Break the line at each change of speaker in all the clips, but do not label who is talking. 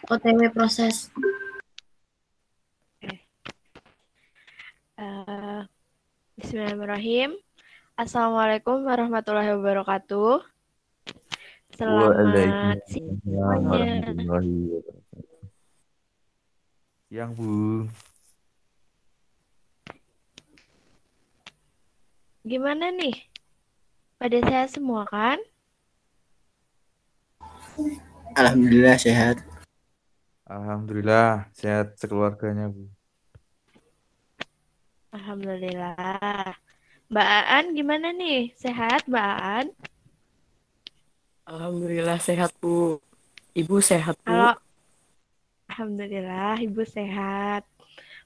OTW proses.
Bismillahirrahmanirrahim. Assalamualaikum warahmatullahi wabarakatuh. Selamat siang
Waalaikumsalam
semuanya.
warahmatullahi wabarakatuh. Siang, Bu.
Gimana nih? Pada sehat semua kan?
Alhamdulillah sehat.
Alhamdulillah sehat sekeluarganya, Bu.
Alhamdulillah. Mbak Aan gimana nih? Sehat Mbak Aan?
Alhamdulillah sehat, Bu. Ibu sehat, Bu?
Kalau Alhamdulillah Ibu sehat.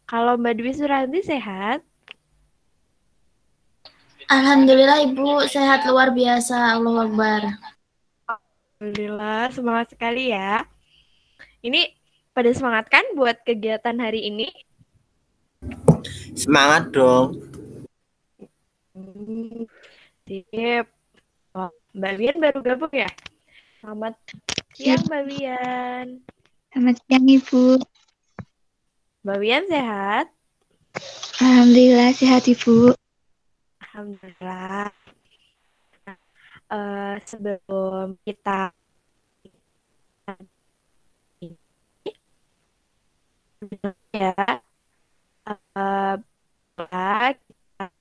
Kalau Mbak Dwi Suranti sehat?
Alhamdulillah Ibu sehat luar biasa. Allahu Akbar.
Alhamdulillah, semangat sekali ya. Ini pada semangat kan buat kegiatan hari ini?
Semangat dong.
Sip. Oh, Mbak Wian baru gabung ya? Selamat siang Mbak Wian.
Selamat siang Ibu.
Mbak Wian sehat?
Alhamdulillah sehat Ibu.
Alhamdulillah. Sebelum kita ya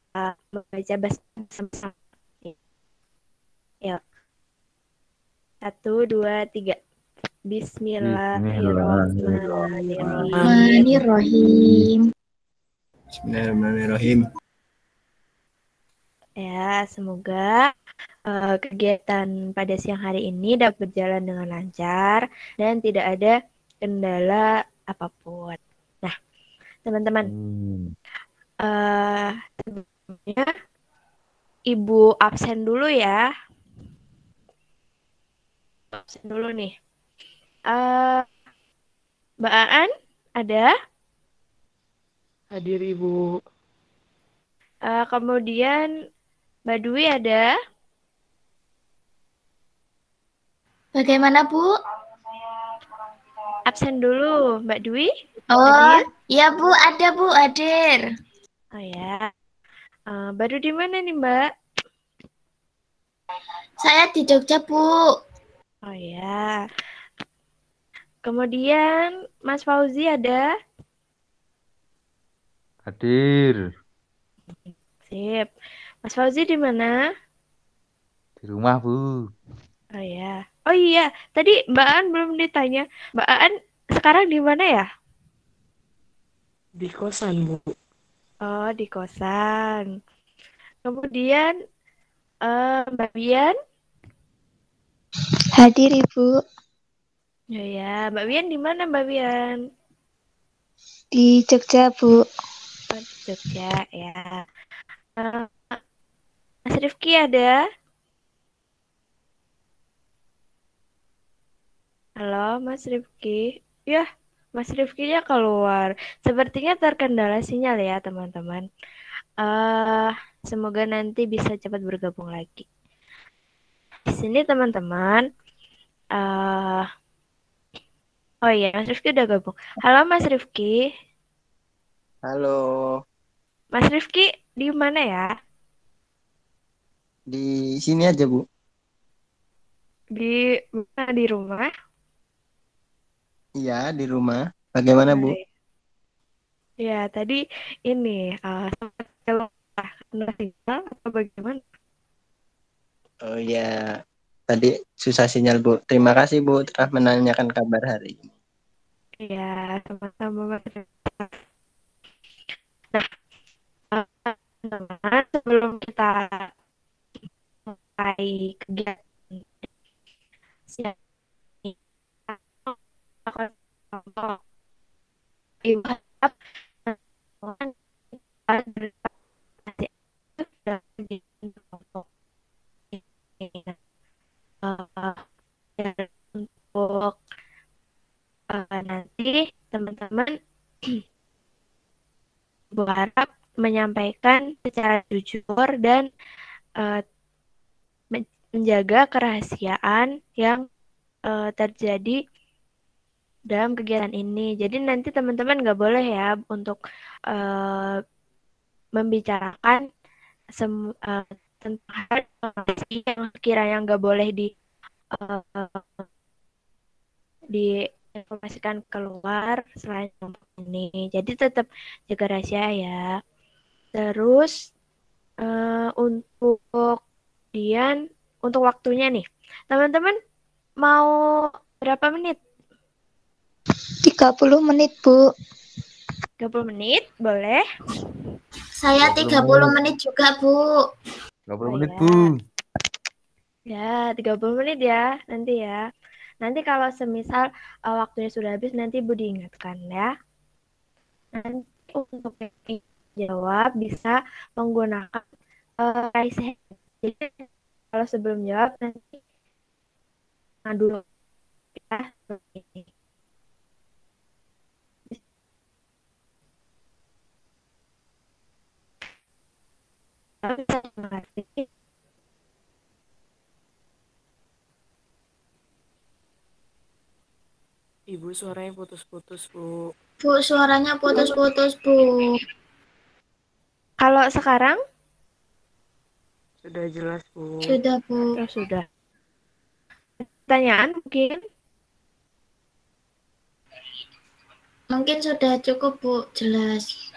kita membaca bersama-sama. Ya. 1, 2, 3. Bismillahirrahmanirrahim.
Bismillahirrahmanirrahim.
Ya, semoga kegiatan pada siang hari ini dapat berjalan dengan lancar dan tidak ada kendala apapun. Nah, teman-teman, sebelumnya Ibu absen dulu ya. Absen dulu nih. Mbak Aan, ada?
Hadir, Ibu.
Kemudian Mbak Dwi ada?
Bagaimana Bu?
Absen dulu, Mbak Dwi.
Oh,
hadir?
iya Bu, ada Bu, hadir.
Oh ya. Baru di mana nih Mbak?
Saya di Jogja Bu.
Oh ya. Kemudian Mas Fauzi ada?
Hadir.
Sip. Mas Fauzi di mana?
Di rumah, Bu.
Oh ya. Oh iya, tadi Mbak Aan belum ditanya. Mbak Aan sekarang di mana ya?
Di kosan, Bu.
Oh, di kosan. Kemudian Mbak Wian?
Hadir Ibu.
Oh ya, Mbak Wian di mana Mbak Wian?
Di Jogja Bu.
Oh, di Jogja ya. Mas Rifki ada? Halo Mas Rifki. Ya, Mas Rifki-nya keluar. Sepertinya terkendala sinyal ya teman-teman. Semoga nanti bisa cepat bergabung lagi. Di sini teman-teman. Oh iya, Mas Rifki udah gabung. Halo Mas Rifki.
Halo.
Mas Rifki di mana ya?
Di sini aja, Bu.
Di mana, di rumah?
Iya, di rumah. Bagaimana, Bu?
Ya, tadi ini kena sinyal atau bagaimana?
Oh ya, tadi susah sinyal, Bu. Terima kasih, Bu, telah menanyakan kabar hari ini.
Iya, sama-sama Mas Rifki. Nah, teman-teman, sebelum kita mulai kegiatan siang ini, akan contoh ibu harap teman-teman sudah untuk untuk nanti teman-teman Ibu harap menyampaikan secara jujur dan menjaga kerahasiaan yang terjadi dalam kegiatan ini. Jadi nanti teman-teman nggak boleh ya untuk membicarakan tentang hal yang kiranya nggak boleh diinformasikan keluar selain kelompok ini. Jadi tetap jaga rahasia ya. Terus untuk waktunya nih, teman-teman mau berapa menit?
30 menit, Bu.
30 menit, boleh?
Saya 30 menit juga, Bu.
20
Oh,
menit,
ya.
Bu.
Ya, 30 menit ya, nanti ya. Nanti kalau semisal waktunya sudah habis, nanti Bu diingatkan ya. Nanti untuk jawab bisa menggunakan raise hand. Jadi kalau sebelum jawab nanti dulu ya. Bisa mengerti.
Ibu suaranya putus-putus, Bu.
Bu, suaranya putus-putus, Bu.
Kalau sekarang?
Sudah jelas, Bu.
Sudah, Bu.
Oh, sudah. Pertanyaan mungkin?
Mungkin sudah cukup, Bu. Jelas.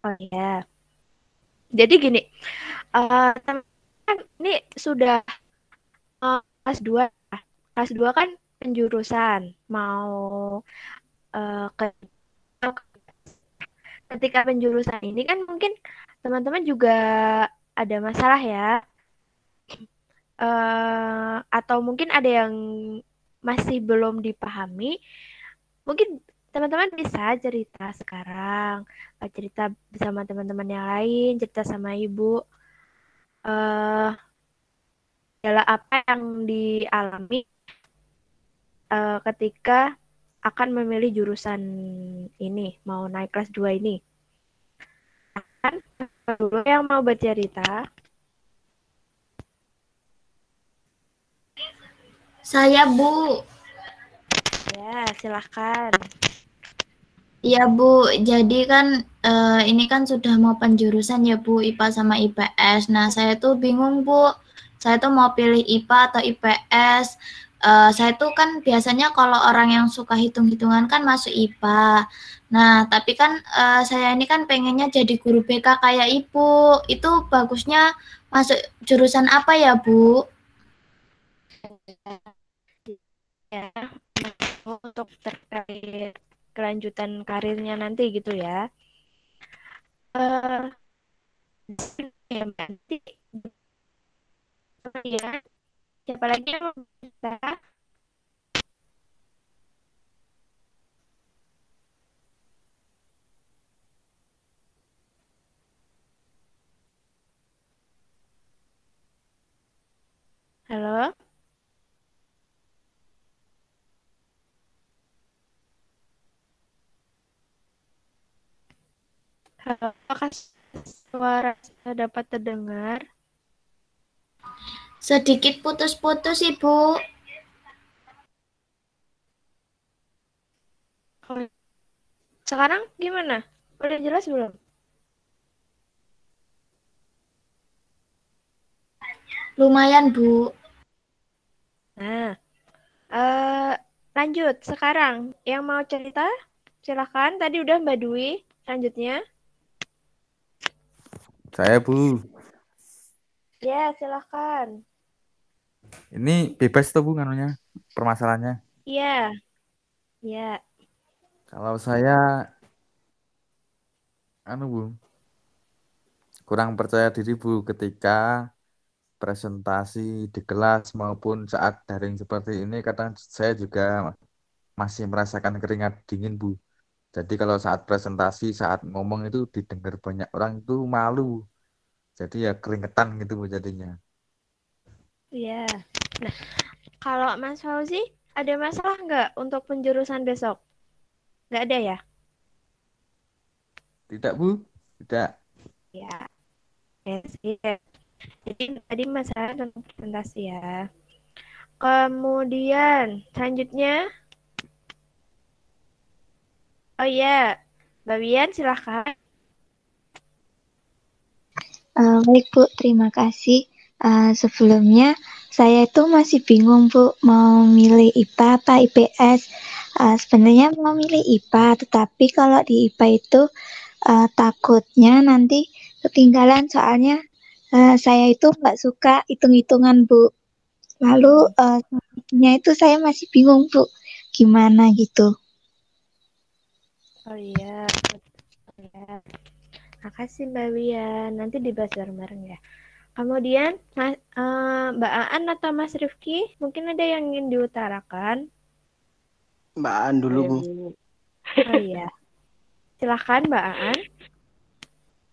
Oh ya. Jadi gini, teman-teman ini sudah kelas 2. Kelas 2 kan penjurusan. Mau ketika penjurusan ini kan mungkin teman-teman juga ada masalah ya. Atau mungkin ada yang masih belum dipahami. Mungkin teman-teman bisa cerita sekarang, cerita bersama teman-teman yang lain, cerita sama ibu. Adalah apa yang dialami ketika akan memilih jurusan ini, mau naik kelas 2 ini. Kan dulu yang mau bercerita.
Saya, Bu.
Ya, silahkan.
Ya, Bu. Jadi kan ini kan sudah mau penjurusan ya, Bu, IPA sama IPS. Nah, saya tuh bingung, Bu. Saya tuh mau pilih IPA atau IPS. Saya tuh kan biasanya kalau orang yang suka hitung-hitungan kan masuk IPA. Nah, tapi kan saya ini kan pengennya jadi guru BK kayak Ibu. Itu bagusnya masuk jurusan apa ya, Bu?
Ya, untuk terkait kelanjutan karirnya nanti gitu ya. Ya, nanti ya, siapa lagi yang mau bisa? Halo? Halo, apakah suara saya dapat terdengar?
Sedikit putus-putus, Ibu.
Sekarang gimana? Udah jelas belum?
Lumayan, Bu.
Nah, lanjut. Sekarang yang mau cerita, silakan. Tadi udah Mbak Dwi. Selanjutnya.
Saya, Bu.
Ya, silakan.
Ini bebas tuh, Bu, anunya, permasalahannya.
Iya. Ya.
Kalau saya, Bu, kurang percaya diri, Bu, ketika presentasi di kelas maupun saat daring seperti ini, kadang saya juga masih merasakan keringat dingin, Bu. Jadi kalau saat presentasi, saat ngomong itu didengar banyak orang itu malu. Jadi ya keringetan gitu, Bu, jadinya.
Iya. Nah, kalau Mas Fauzi ada masalah nggak untuk penjurusan besok? Nggak ada ya?
Tidak, Bu? Tidak.
Ya. Yes. Jadi tadi masalah tentang presentasi ya. Kemudian selanjutnya Oh iya, Mbak Wian silahkan.
Baik Bu, terima kasih. Sebelumnya saya itu masih bingung Bu, mau milih IPA apa IPS. Sebenarnya mau milih IPA, tetapi kalau di IPA itu takutnya nanti ketinggalan soalnya saya itu nggak suka hitung-hitungan Bu. Lalu selanjutnya itu saya masih bingung Bu, gimana gitu.
Oh iya, ya. Makasih Mbak Wian. Nanti dibahas bareng-bareng ya. Kemudian Mbak Aan atau Mas Rifki, mungkin ada yang ingin diutarakan?
Mbak Aan dulu,
Saya,
Bu.
Bu.
Oh iya, silahkan Mbak Aan.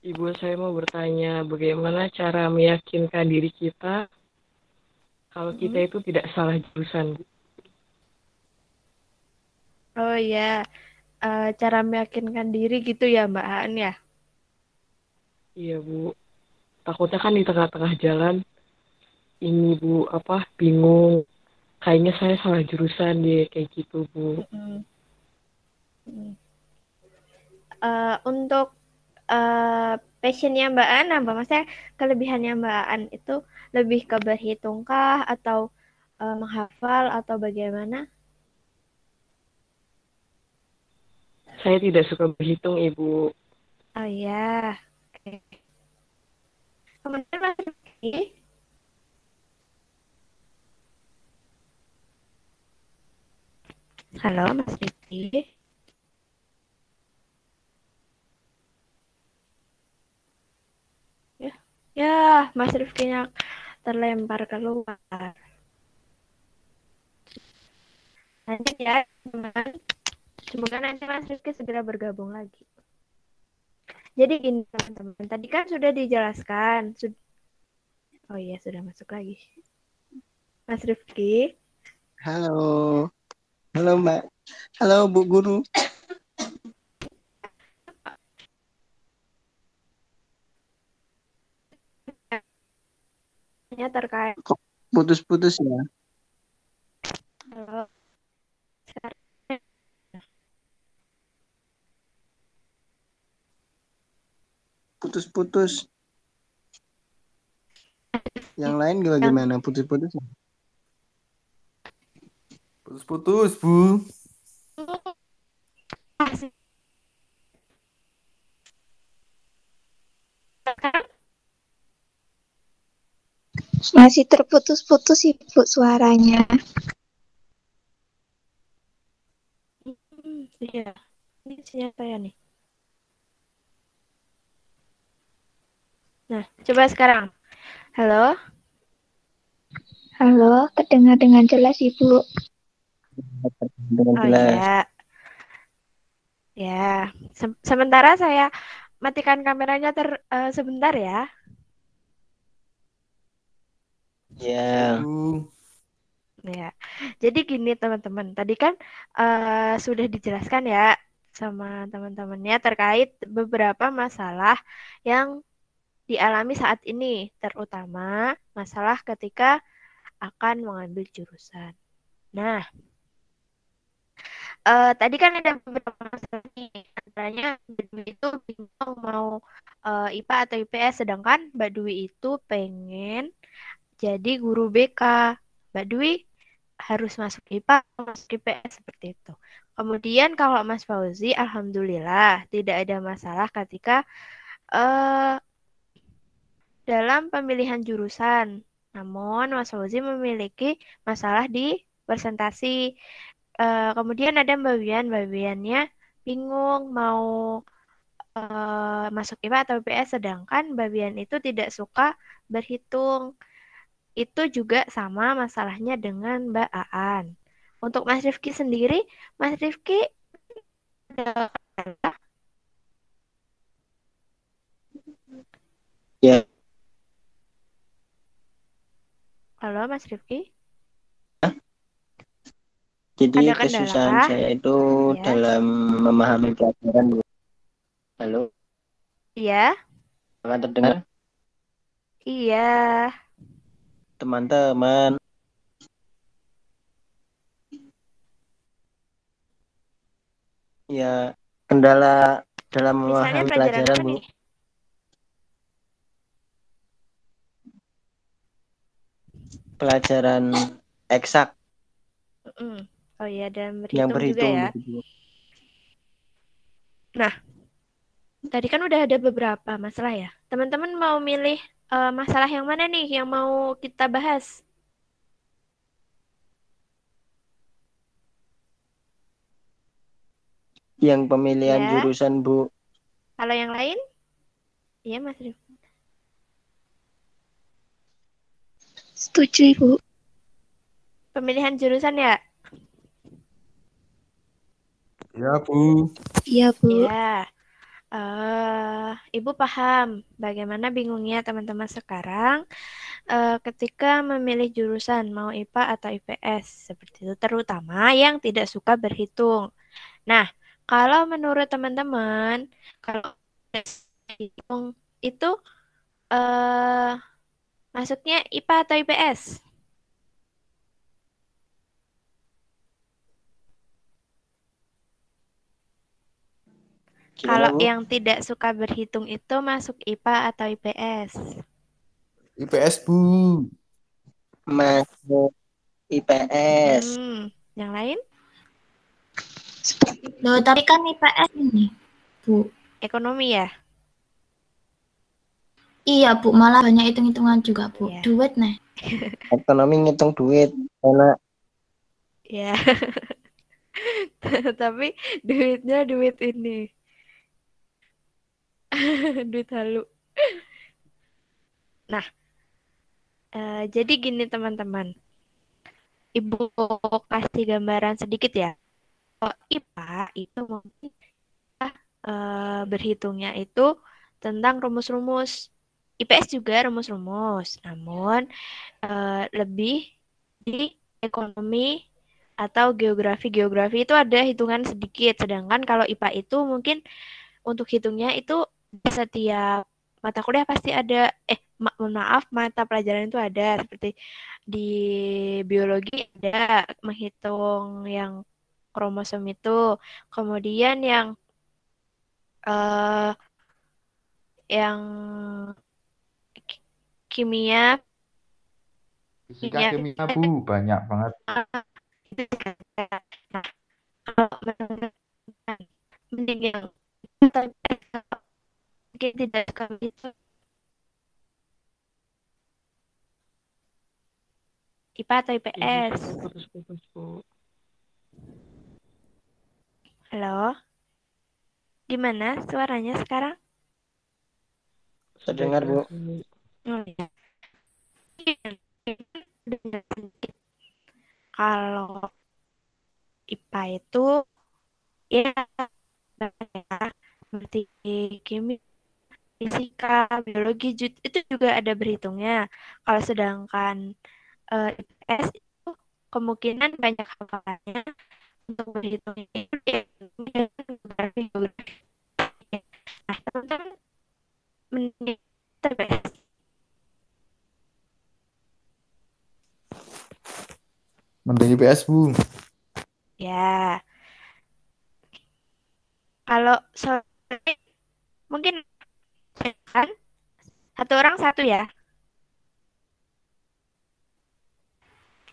Ibu saya mau bertanya bagaimana cara meyakinkan diri kita kalau kita itu tidak salah jurusan, Bu.
Oh iya, cara meyakinkan diri gitu ya Mbak Aan ya?
Iya, Bu. Takutnya kan di tengah-tengah jalan ini, Bu, bingung. Kayaknya saya salah jurusan deh, kayak gitu, Bu.
Untuk passionnya Mbak Aan, apa maksudnya kelebihannya Mbak Aan itu lebih ke berhitungkah atau menghafal atau bagaimana?
Saya tidak suka berhitung, Ibu.
Oh iya, oke. Kemudian Mas Rifki, halo Mas Rifki. Ya, Mas Rifkinya terlempar keluar. Lanjut ya, teman. Semoga nanti Mas Rifki segera bergabung lagi. Jadi gini teman-teman, tadi kan sudah dijelaskan. Oh iya, sudah masuk lagi. Mas Rifki.
Halo. Halo, Mbak. Halo, Bu Guru.
Terkait.
Kok putus-putus ya?
Halo.
Putus-putus. Yang lain bagaimana? Putus-putus ya?
Putus-putus, Bu.
Masih terputus-putus Ibu suaranya.
Iya, ini sinyal saya nih. Nah, coba sekarang. Halo.
Halo, terdengar dengan jelas Ibu.
Dengan
Oh
jelas.
ya. Ya, sementara saya matikan kameranya sebentar ya.
Ya.
Bu.
Ya, jadi gini teman-teman, tadi kan sudah dijelaskan ya sama teman-temannya terkait beberapa masalah yang dialami saat ini, terutama masalah ketika akan mengambil jurusan. Nah, tadi kan ada beberapa masalah nih, antaranya Mbak Dwi itu bingung mau IPA atau IPS, sedangkan Mbak Dwi itu pengen jadi guru BK. Mbak Dwi harus masuk IPA atau masuk IPS seperti itu. Kemudian kalau Mas Fauzi, alhamdulillah tidak ada masalah ketika dalam pemilihan jurusan. Namun Mas Fauzi memiliki masalah di presentasi. Kemudian ada Mbak Wiannya bingung mau masuk IPA atau IPS, sedangkan Mbak Wian itu tidak suka berhitung. Itu juga sama masalahnya dengan Mbak Aan. Untuk Mas Rifki sendiri, Mas Rifki ada
Ya.
halo Mas Rifki,
Jadi
ada
kesusahan
kendala?
saya itu
Ya.
dalam memahami pelajaran, Bu. Halo,
Iya,
akan terdengar?
iya.
Teman-teman. Ya, Kendala dalam
Misalnya
memahami
pelajaran
pelajaran,
apa
Bu.
nih?
Pelajaran eksak
Oh iya, dan
yang
berhitung juga
berhitung
ya.
gitu, Bu.
Nah, tadi kan udah ada beberapa masalah ya. Teman-teman mau milih masalah yang mana nih yang mau kita bahas?
Yang pemilihan
Ya,
jurusan, Bu.
kalau yang lain? Iya, Mas Rifki.
Setuju, Ibu.
Pemilihan jurusan ya?
Ya, Bu.
Iya, Bu.
Ya. Ibu paham bagaimana bingungnya teman-teman sekarang ketika memilih jurusan mau IPA atau IPS seperti itu, terutama yang tidak suka berhitung. Nah, kalau menurut teman-teman, kalau berhitung itu eh masuknya IPA atau IPS?
Gimana,
Kalau
Bu?
yang tidak suka berhitung itu masuk IPA atau IPS?
IPS, Bu.
Masuk IPS.
Yang lain?
Loh, tapi kan IPS ini, Bu.
Ekonomi ya?
Iya, Bu, malah banyak hitung-hitungan juga, Bu.
Iya.
Duit nih.
Ekonomi ngitung duit. Enak.
Ya. Tapi duitnya duit ini. Duit halu. Nah, jadi gini teman-teman. Ibu kasih gambaran sedikit ya. Kalau IPA itu mungkin berhitungnya itu tentang rumus-rumus. IPS juga rumus-rumus, namun lebih di ekonomi atau geografi itu ada hitungan sedikit. Sedangkan kalau IPA itu mungkin untuk hitungnya itu setiap mata kuliah pasti ada, maaf, mata pelajaran itu ada, seperti di biologi ada menghitung yang kromosom itu, kemudian uh, yang kimia
Fisika, kimia, Bu. Banyak banget.
Nah, kalau mending yang mungkin tidak suka itu IPA atau IPS.
Putus-putus, Bu.
Halo, gimana suaranya sekarang?
Terdengar, Bu.
Oh, ya. Kalau IPA itu ya seperti kimia, fisika, biologi itu juga ada berhitungnya. Kalau sedangkan IPS itu kemungkinan banyak hafalannya untuk berhitungnya itu ya geografi. Nah, teman-teman mending IPS.
Mending IPS, Bu.
Ya. Kalau sore mungkin kan satu orang satu ya.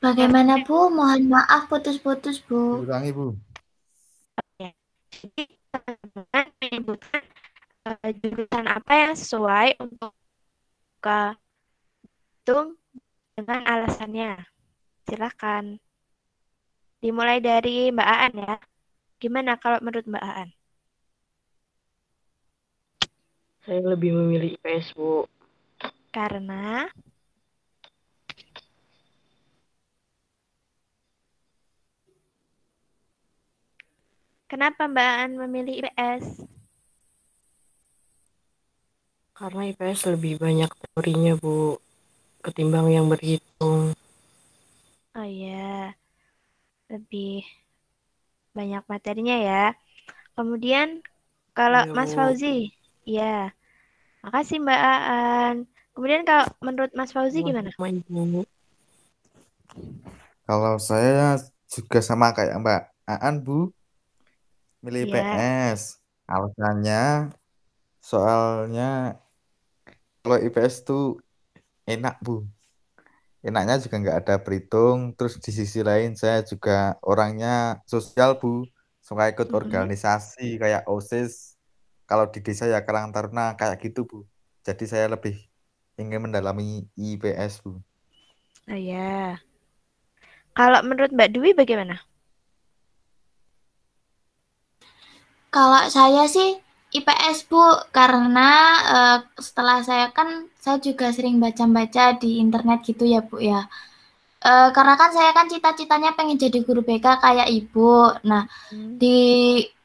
Bagaimana, Bu? Mohon maaf putus-putus, Bu.
Ulangi, Bu.
Jadi teman-teman menyebutkan jurusan apa yang sesuai untuk hitung dengan alasannya. Silakan. Dimulai dari Mbak Aan ya. Gimana kalau menurut Mbak Aan?
Saya lebih memilih IPS, Bu.
Karena kenapa Mbak Aan memilih IPS?
Karena IPS lebih banyak teorinya, Bu, ketimbang yang berhitung.
Oh iya, lebih banyak materinya ya. Kemudian kalau
Iya,
Mas
Bu.
Fauzi, ya, makasih Mbak Aan. Kemudian kalau menurut Mas Fauzi gimana?
Ibu.
Kalau saya juga sama kayak Mbak Aan, Bu. Milih
Iya.
IPS. Alasannya soalnya kalau IPS tuh enak, Bu. Enaknya juga nggak ada perhitung. Terus di sisi lain saya juga orangnya sosial, Bu. Suka ikut
Mm-mm.
organisasi kayak OSIS. Kalau di desa ya Karang Taruna kayak gitu, Bu. Jadi saya lebih ingin mendalami IPS, Bu.
Oh ya. Kalau menurut Mbak Dwi bagaimana?
Kalau saya sih IPS Bu, karena setelah saya juga sering baca-baca di internet gitu ya Bu ya. Karena kan saya kan cita-citanya pengen jadi guru BK kayak Ibu. Nah,
Hmm.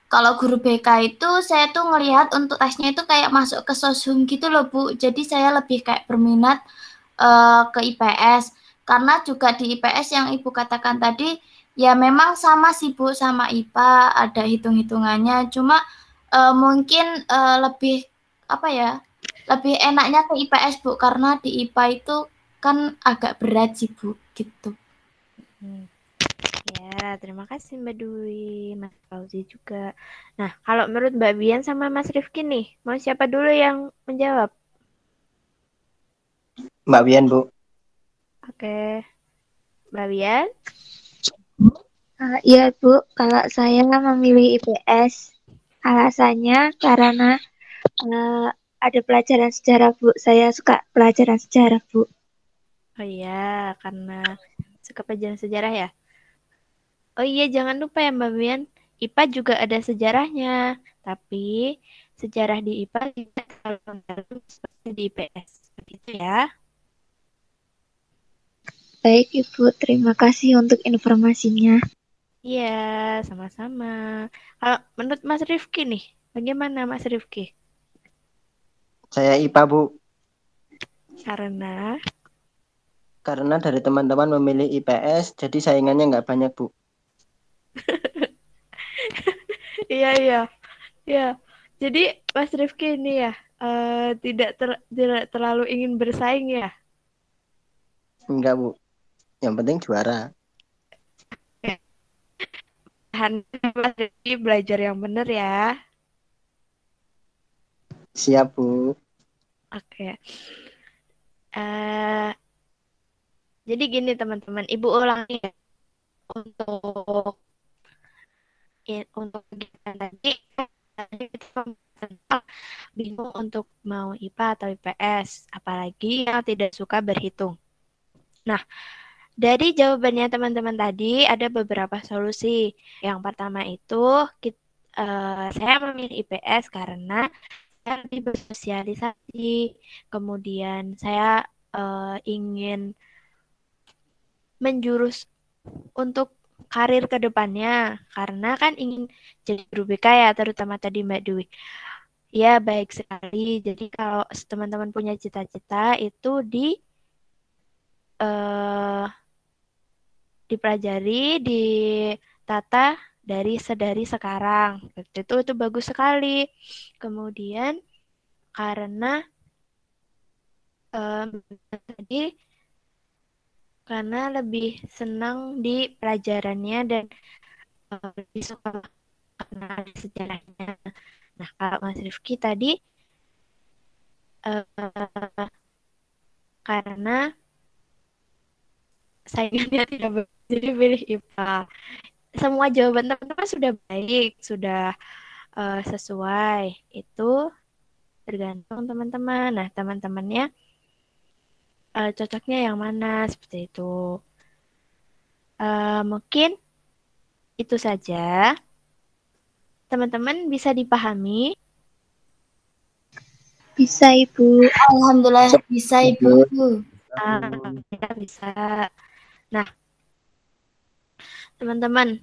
kalau guru BK itu saya tuh ngelihat untuk tesnya itu kayak masuk ke Soshum gitu loh Bu. Jadi saya lebih kayak berminat ke IPS. Karena juga di IPS yang Ibu katakan tadi, ya memang sama sih Bu sama IPA, ada hitung-hitungannya. Cuma mungkin lebih apa ya? Lebih enaknya ke IPS Bu, karena di IPA itu kan agak berat sih Bu, gitu.
Ya, terima kasih Mbak Dwi, Mas Fauzi juga. Nah, kalau menurut Mbak Bian sama Mas Rifki nih, mau siapa dulu yang menjawab?
Mbak Wian, Bu.
Oke, Mbak Bian.
Iya Bu, kalau saya memilih IPS, alasannya karena ada pelajaran sejarah Bu. Saya suka pelajaran sejarah Bu.
Oh iya, karena suka pelajaran sejarah ya. Oh iya, jangan lupa ya Mbak Bian, IPA juga ada sejarahnya. Tapi sejarah di IPA tidak terlalu mendalam seperti di IPS. Seperti itu ya.
Baik Ibu, terima kasih untuk informasinya.
Iya, sama-sama. Kalau menurut Mas Rifki nih, bagaimana Mas Rifki?
Saya IPA, Bu.
Karena
Dari teman-teman memilih IPS, jadi saingannya nggak banyak, Bu.
iya iya iya. Jadi Mas Rifki ini ya tidak terlalu ingin bersaing ya.
Enggak, Bu. Yang penting juara.
Mas Rifki belajar yang benar ya.
Siap, Bu.
Oke. Eh, jadi gini teman-teman, Ibu ulangi ya untuk kegiatan tadi. Tadi kita bingung untuk mau IPA atau IPS, apalagi yang tidak suka berhitung. Nah, dari jawabannya teman-teman tadi ada beberapa solusi. Yang pertama itu saya memilih IPS karena saya lebih bersosialisasi. Kemudian saya ingin menjurus untuk karir ke depannya karena kan ingin jadi guru BK ya, terutama tadi Mbak Dwi. Ya, baik sekali. Jadi kalau teman-teman punya cita-cita itu dipelajari, ditata dari sekarang. Itu bagus sekali. Kemudian karena tadi karena lebih senang di pelajarannya dan lebih suka karena ada sejarahnya. Nah, kalau Mas Rifki tadi karena saingannya tidak bagus, jadi pilih IPA. Semua jawaban teman-teman sudah baik, sudah sesuai. Itu tergantung teman-teman. Nah, teman-temannya cocoknya yang mana seperti itu. Mungkin itu saja. Teman-teman bisa dipahami?
Bisa Ibu.
Alhamdulillah bisa Ibu.
Ya, bisa. Nah, teman-teman,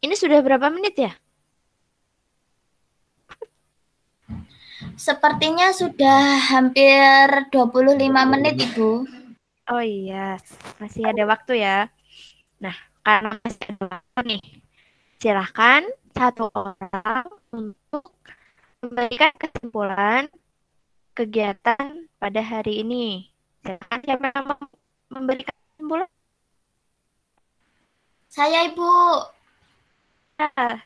ini sudah berapa menit ya?
Sepertinya sudah hampir 25 menit, Ibu.
Oh iya, masih ada waktu ya. Nah, karena masih ada waktu nih, silahkan satu orang untuk memberikan kesimpulan kegiatan pada hari ini. Silahkan siapa yang mau memberikan kesimpulan?
Saya, Ibu.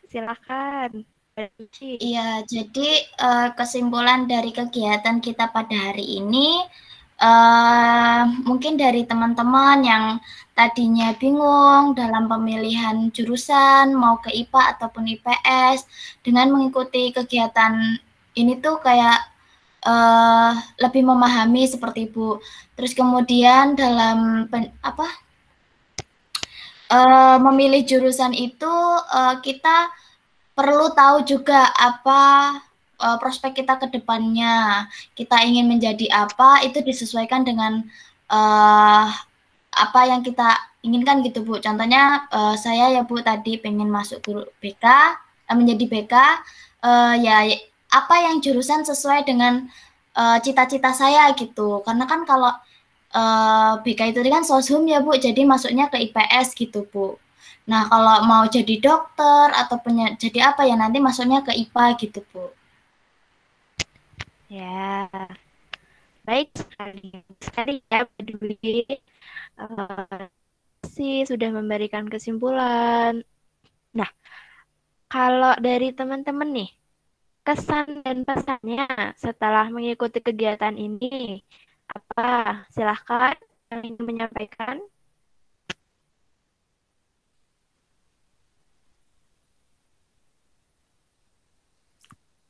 silakan. Mbak Cici.
Iya, jadi kesimpulan dari kegiatan kita pada hari ini, mungkin dari teman-teman yang tadinya bingung dalam pemilihan jurusan, mau ke IPA ataupun IPS, dengan mengikuti kegiatan ini tuh kayak lebih memahami seperti Bu. Terus kemudian dalam memilih jurusan itu kita perlu tahu juga apa prospek kita ke depannya. Kita ingin menjadi apa, itu disesuaikan dengan apa yang kita inginkan gitu Bu. Contohnya saya ya Bu tadi pengen masuk guru BK, menjadi BK, ya apa yang jurusan sesuai dengan cita-cita saya gitu. Karena kan kalau BK itu kan soshum ya Bu, jadi masuknya ke IPS gitu Bu. Nah, kalau mau jadi dokter atau jadi apa ya nanti masuknya ke IPA gitu, Bu.
Ya, baik sekali ya Bu Dwi. Sudah memberikan kesimpulan. Nah, kalau dari teman-teman nih, kesan dan pesannya setelah mengikuti kegiatan ini apa? Silahkan yang ingin menyampaikan.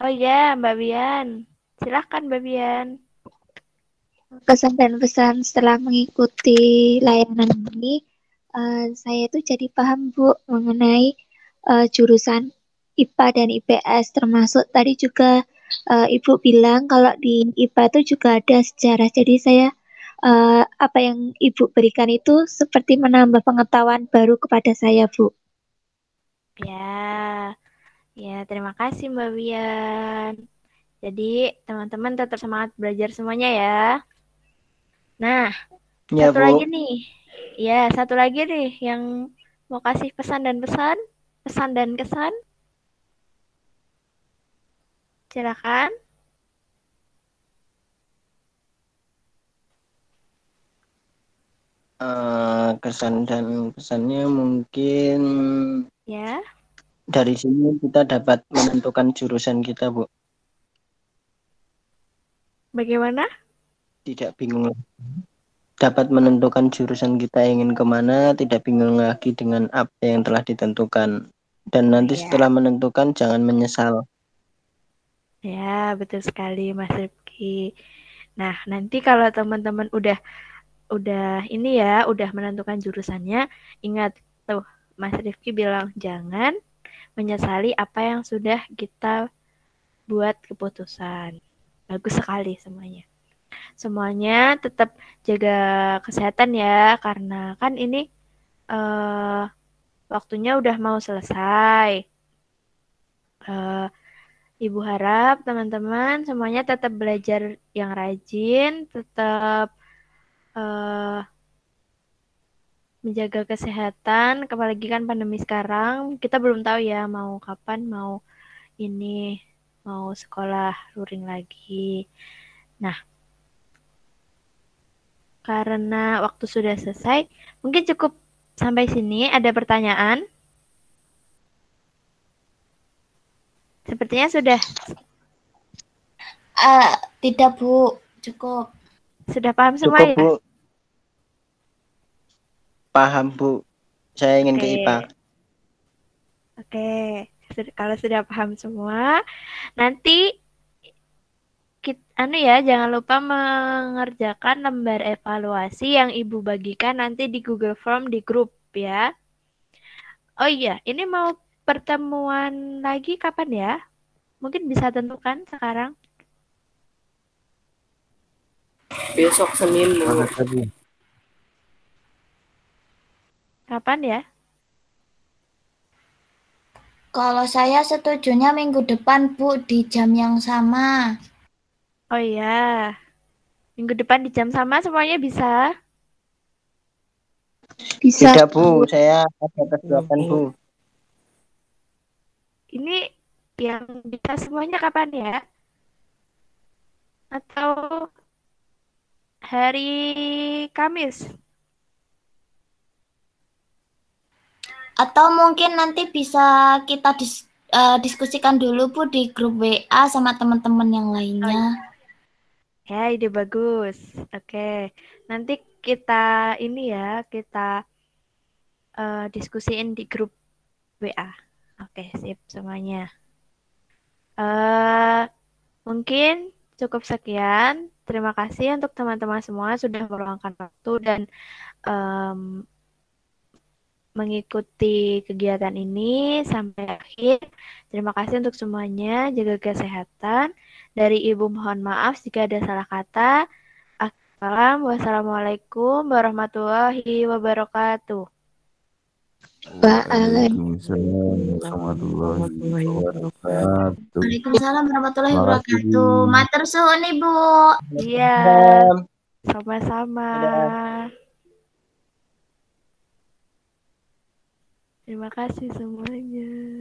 Oh ya, Mbak Bian. Silahkan Mbak Bian.
Kesan dan pesan setelah mengikuti layanan ini, saya itu jadi paham Bu mengenai jurusan IPA dan IPS, termasuk tadi juga Ibu bilang kalau di IPA itu juga ada sejarah. Jadi saya apa yang Ibu berikan itu seperti menambah pengetahuan baru kepada saya, Bu.
Ya, terima kasih Mbak Bian. Jadi teman-teman tetap semangat belajar semuanya ya. Nah,
Ya,
satu
Bu.
lagi nih. Ya, satu lagi nih yang mau kasih pesan dan kesan. Silakan.
Kesan dan pesannya mungkin
Ya.
dari sini kita dapat menentukan jurusan kita, Bu.
Bagaimana?
Tidak bingung. Dapat menentukan jurusan kita ingin kemana, tidak bingung lagi dengan apa yang telah ditentukan. Dan nanti setelah menentukan jangan menyesal.
Ya, betul sekali Mas Rifki. Nah, nanti kalau teman-teman udah ini ya, udah menentukan jurusannya, ingat tuh Mas Rifki bilang jangan menyesali apa yang sudah kita buat keputusan. Bagus sekali semuanya. Semuanya tetap jaga kesehatan ya, karena kan ini waktunya udah mau selesai. Ibu harap teman-teman semuanya tetap belajar yang rajin, tetap menjaga kesehatan, apalagi kan pandemi sekarang, kita belum tahu ya mau kapan mau sekolah luring lagi. Nah, karena waktu sudah selesai, mungkin cukup sampai sini. Ada pertanyaan? Sepertinya sudah.
Tidak Bu, cukup.
Sudah paham semua
Cukup,
ya?
Bu. Paham, Bu. Saya ingin ke IPA.
Oke, kalau sudah paham semua, nanti jangan lupa mengerjakan lembar evaluasi yang Ibu bagikan nanti di Google Form di grup ya. Oh iya, ini mau pertemuan lagi kapan ya? Mungkin bisa tentukan sekarang.
Besok Senin, Bu.
Kapan ya?
Kalau saya setujunya minggu depan Bu di jam yang sama.
Oh iya, minggu depan di jam sama semuanya bisa?
Bisa.
Tidak, Bu. Saya ada kegiatan, Bu.
Ini yang bisa semuanya kapan ya? Atau hari Kamis?
Atau mungkin nanti bisa kita diskusikan dulu Bu di grup WA sama teman-teman yang lainnya.
Ya, ide bagus. Oke, nanti kita ini ya, kita diskusiin di grup WA. Oke, sip semuanya. Mungkin cukup sekian. Terima kasih untuk teman-teman semua sudah meluangkan waktu dan mengikuti kegiatan ini sampai akhir. Terima kasih untuk semuanya. Jaga kesehatan. Dari Ibu mohon maaf jika ada salah kata. Wassalamualaikum warahmatullahi wabarakatuh.
Waalaikumsalam warahmatullahi wabarakatuh.
Waalaikumsalam warahmatullahi wabarakatuh. Matur suwun Ibu.
Iya. Sama-sama. Terima kasih semuanya.